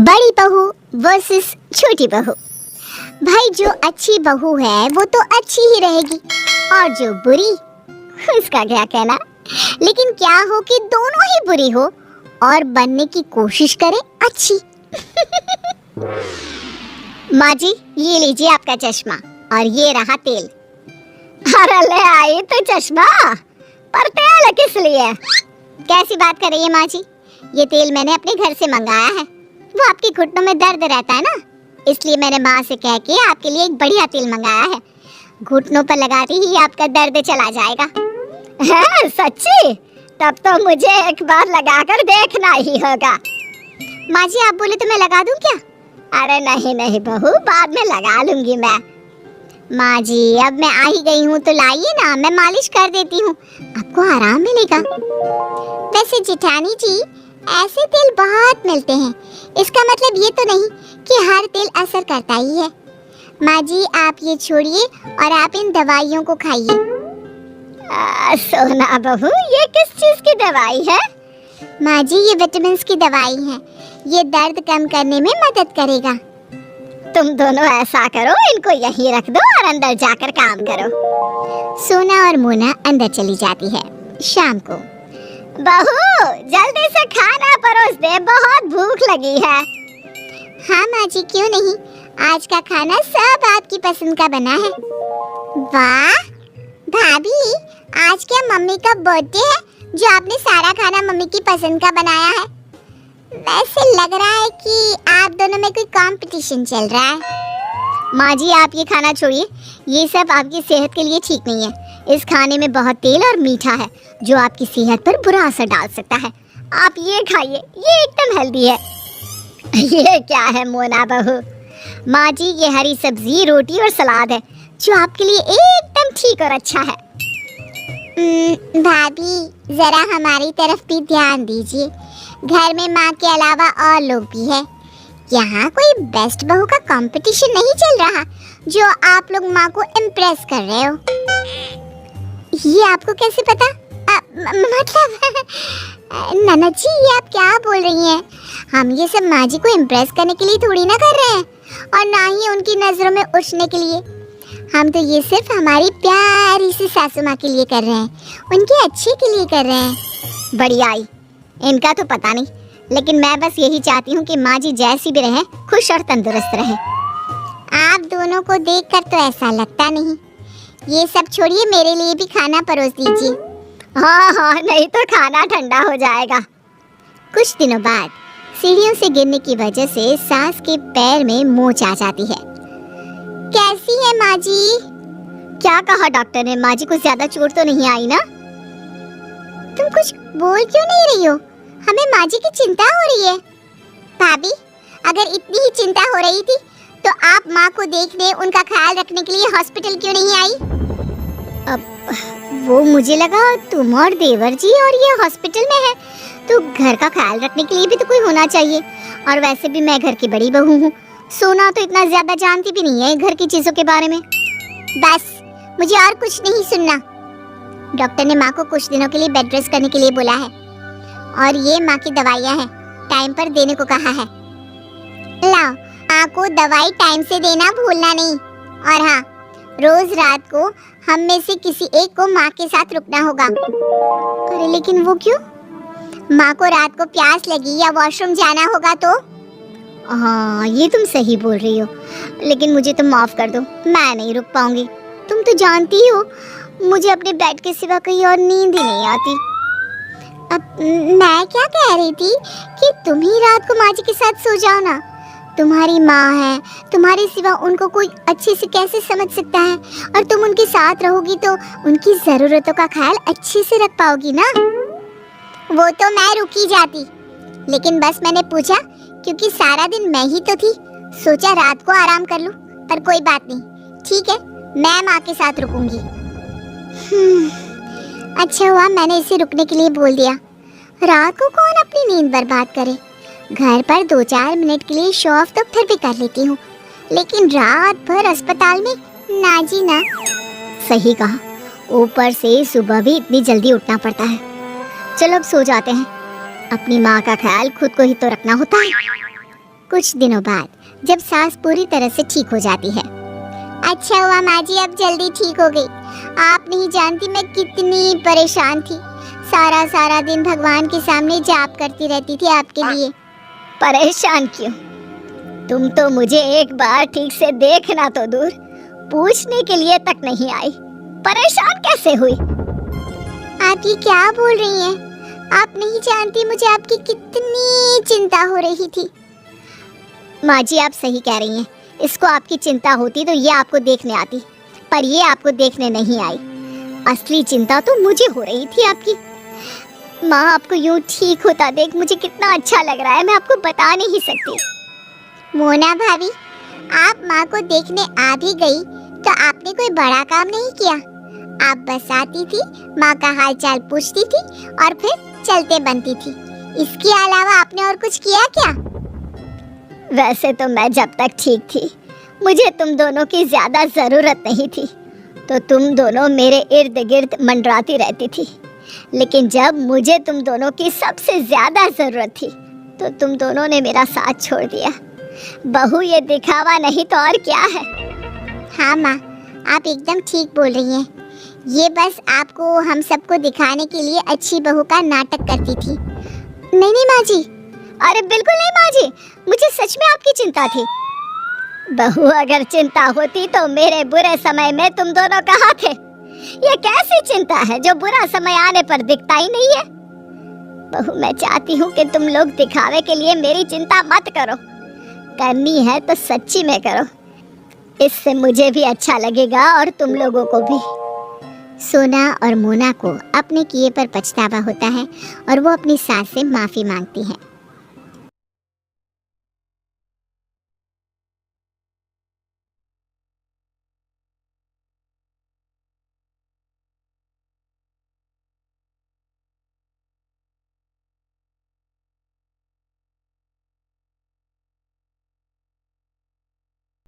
बड़ी बहू वर्सेस छोटी बहू। भाई जो अच्छी बहू है वो तो अच्छी ही रहेगी और जो बुरी उसका क्या कहना। लेकिन क्या हो कि दोनों ही बुरी हो और बनने की कोशिश करे अच्छी। माँ जी ये लीजिए आपका चश्मा और ये रहा तेल। अरे ले आई तो चश्मा, पर तेल किस लिए? कैसी बात कर रही है माँ जी, ये तेल मैंने अपने घर से मंगाया है। वो आपके घुटनों में दर्द रहता है ना, इसलिए मैंने माँ से कह के आपके लिए एक बढ़िया तेल मंगाया है। घुटनों पर लगाते ही आपका दर्द चला जाएगा। है सच्ची? तब तो मुझे एक बार लगाकर देखना ही होगा। माँ जी आप बोले तो मैं लगा दूं क्या? अरे नहीं नहीं बहू, बाद में लगा लूंगी मैं। माँ जी अब मैं आ ही गई हूँ तो लाइए ना, मैं मालिश कर देती हूँ, आपको आराम मिलेगा। वैसे जेठानी जी ऐसे तेल बहुत मिलते हैं, इसका मतलब ये तो नहीं कि हर तेल असर करता ही है। माँ जी आप ये छोड़िए और आप इन दवाइयों को खाइए। सोना बहू ये किस चीज की दवाई है? माँ जी ये विटामिन की दवाई है, ये दर्द कम करने में मदद करेगा। तुम दोनों ऐसा करो, इनको यहीं रख दो और अंदर जाकर काम करो। सोना और मोना अंदर चली जाती है। शाम को बहू जल्दी से खाना परोस दे, बहुत भूख लगी है। हाँ माँ जी क्यों नहीं, आज का खाना सब आपकी पसंद का बना है। वाह भाभी, आज क्या मम्मी का बर्थडे है जो आपने सारा खाना मम्मी की पसंद का बनाया है? वैसे लग रहा है कि आप दोनों में कोई कंपटीशन चल रहा है। माँ जी आप ये खाना छोड़िए, ये सब आपकी सेहत के लिए ठीक नहीं है। इस खाने में बहुत तेल और मीठा है जो आपकी सेहत पर बुरा असर डाल सकता है। आप ये खाइए, ये एकदम हेल्दी है। ये क्या है मोना बहू? माँ जी ये हरी सब्जी, रोटी और सलाद है जो आपके लिए एकदम ठीक और अच्छा है। भाभी जरा हमारी तरफ भी ध्यान दीजिए, घर में माँ के अलावा और लोग भी है। यहाँ कोई बेस्ट बहू का कंपटीशन नहीं चल रहा जो आप लोग माँ को इम्प्रेस कर रहे हो। ये आपको कैसे पता? मतलब ननद जी ये आप क्या बोल रही हैं? हम ये सब माँ जी को इम्प्रेस करने के लिए थोड़ी ना कर रहे हैं और ना ही उनकी नजरों में उठने के लिए। हम तो ये सिर्फ हमारी प्यारी सी सासू माँ के लिए कर रहे हैं, उनके अच्छे के लिए कर रहे हैं। बढ़िया आई, इनका तो पता नहीं, लेकिन मैं बस यही चाहती हूँ कि माँ जी जैसी भी रहे खुश और तंदुरुस्त रहे। आप दोनों को देखकर तो ऐसा लगता नहीं। ये सब छोड़िए, मेरे लिए भी खाना परोस दीजिए। हाँ हाँ नहीं तो खाना ठंडा हो जाएगा। कुछ दिनों बाद सीढ़ियों से गिरने की वजह से सास के पैर में मोच आ जाती है। कैसी है माँ जी? क्या कहा डॉक्टर ने? माँ जी को ज्यादा चोट तो नहीं आई ना? तुम कुछ बोल क्यों नहीं रही हो? हमें माँ जी की चिंता हो रही है। भाभी अगर इतनी ही चिंता हो रही थी तो आप माँ को देखने, उनका ख्याल रखने के लिए हॉस्पिटल क्यों नहीं आई? अब वो मुझे लगा तुम और देवर जी और ये हॉस्पिटल में है तो घर का ख्याल रखने के लिए भी तो कोई होना चाहिए। और वैसे भी मैं घर की बड़ी बहू हूँ, सोना तो इतना ज्यादा जानती भी नहीं है घर की चीजों के बारे में। बस मुझे और कुछ नहीं सुनना। डॉक्टर ने माँ को कुछ दिनों के लिए बेड रेस्ट करने के लिए बोला है और ये माँ की दवाइयाँ हैं, टाइम पर देने को कहा है। लाओ, माँ को दवाई टाइम से देना भूलना नहीं। और हाँ, रोज रात को हम में से किसी एक को माँ के साथ रुकना होगा। अरे लेकिन वो क्यों? माँ को रात को प्यास लगी या वॉशरूम जाना होगा तो? हाँ ये तुम सही बोल रही हो, लेकिन मुझे तो माफ कर दो, मैं नहीं रुक पाऊंगी। तुम तो जानती ही हो मुझे अपने बेड के सिवा कहीं और नींद ही नहीं आती। अब मैं क्या कह रही थी कि तुम ही रात को माँ जी के साथ सो जाओ ना। तुम्हारी माँ है, तुम्हारे सिवा उनको कोई अच्छे से कैसे समझ सकता है, और तुम उनके साथ रहोगी तो उनकी जरूरतों का ख्याल अच्छे से रख पाओगी ना। वो तो मैं रुकी जाती, लेकिन बस मैंने पूछा क्योंकि सारा दिन मैं ही तो थी, सोचा रात को आराम कर लूं। पर कोई बात नहीं, ठीक है मैं माँ के साथ रुकूंगी। अच्छा हुआ मैंने इसे रुकने के लिए बोल दिया। रात को कौन अपनी नींद बर्बाद करे? घर पर 2-4 मिनट के लिए शो ऑफ तो फिर भी कर लेती हूँ, लेकिन रात भर अस्पताल में ना जी ना। सही कहा, ऊपर से सुबह भी इतनी जल्दी उठना पड़ता है। चलो अब सो जाते हैं, अपनी माँ का ख्याल खुद को ही तो रखना होता है। कुछ दिनों बाद जब सास पूरी तरह से ठीक हो जाती है। अच्छा हुआ माँ जी, अब जल्दी ठीक हो गई। आप नहीं जानती मैं कितनी परेशान थी। सारा सारा दिन भगवान के सामने जाप करती रहती थी आपके लिए। परेशान क्यों? तुम तो मुझे एक बार ठीक से देखना तो दूर, पूछने के लिए तक नहीं आई। परेशान कैसे हुई? आप ये क्या बोल रही हैं? आप नहीं जानती मुझे आपकी कितनी चिंता हो रही थी। माँ जी, आप सही कह रही हैं। इसको आपकी चिंता होती तो ये आपको देखने आती, पर ये आपको देखने नहीं आई। असली चिंता तो मुझे हो रही थी आपकी। माँ, आपको यूं ठीक होता देख मुझे कितना अच्छा लग रहा है, मैं आपको बता नहीं सकती। मोना भाभी, आप माँ को देखने आ भी गई तो आपने कोई बड़ा काम नहीं किया। आप बस आती थी, माँ का हाल चाल पूछती थी और फिर चलते बनती थी। इसके अलावा आपने और कुछ किया क्या? वैसे तो मैं जब तक ठीक थी मुझे तुम दोनों की ज्यादा जरूरत नहीं थी, तो तुम दोनों मेरे इर्द गिर्द मंडराती रहती थी। लेकिन जब मुझे तुम दोनों की सबसे ज्यादा जरूरत थी तो तुम दोनों ने मेरा साथ छोड़ दिया। बहू, ये दिखावा नहीं तो और क्या है। हाँ माँ, आप एकदम ठीक बोल रही हैं। ये बस आपको हम सबको दिखाने के लिए अच्छी बहू का नाटक करती थी। नहीं नहीं माँ जी। अरे बिल्कुल नहीं माँ जी, मुझे सच में आपकी चिंता थी। बहू, अगर चिंता होती तो मेरे बुरे समय में तुम दोनों कहाँ थे? ये कैसी चिंता है जो बुरा समय आने पर दिखता ही नहीं है? बहू, मैं चाहती हूँ कि तुम लोग दिखावे के लिए मेरी चिंता मत करो। करनी है तो सच्ची में करो, इससे मुझे भी अच्छा लगेगा और तुम लोगों को भी। सोना और मोना को अपने किए पर पछतावा होता है और वो अपनी सास से माफ़ी मांगती है।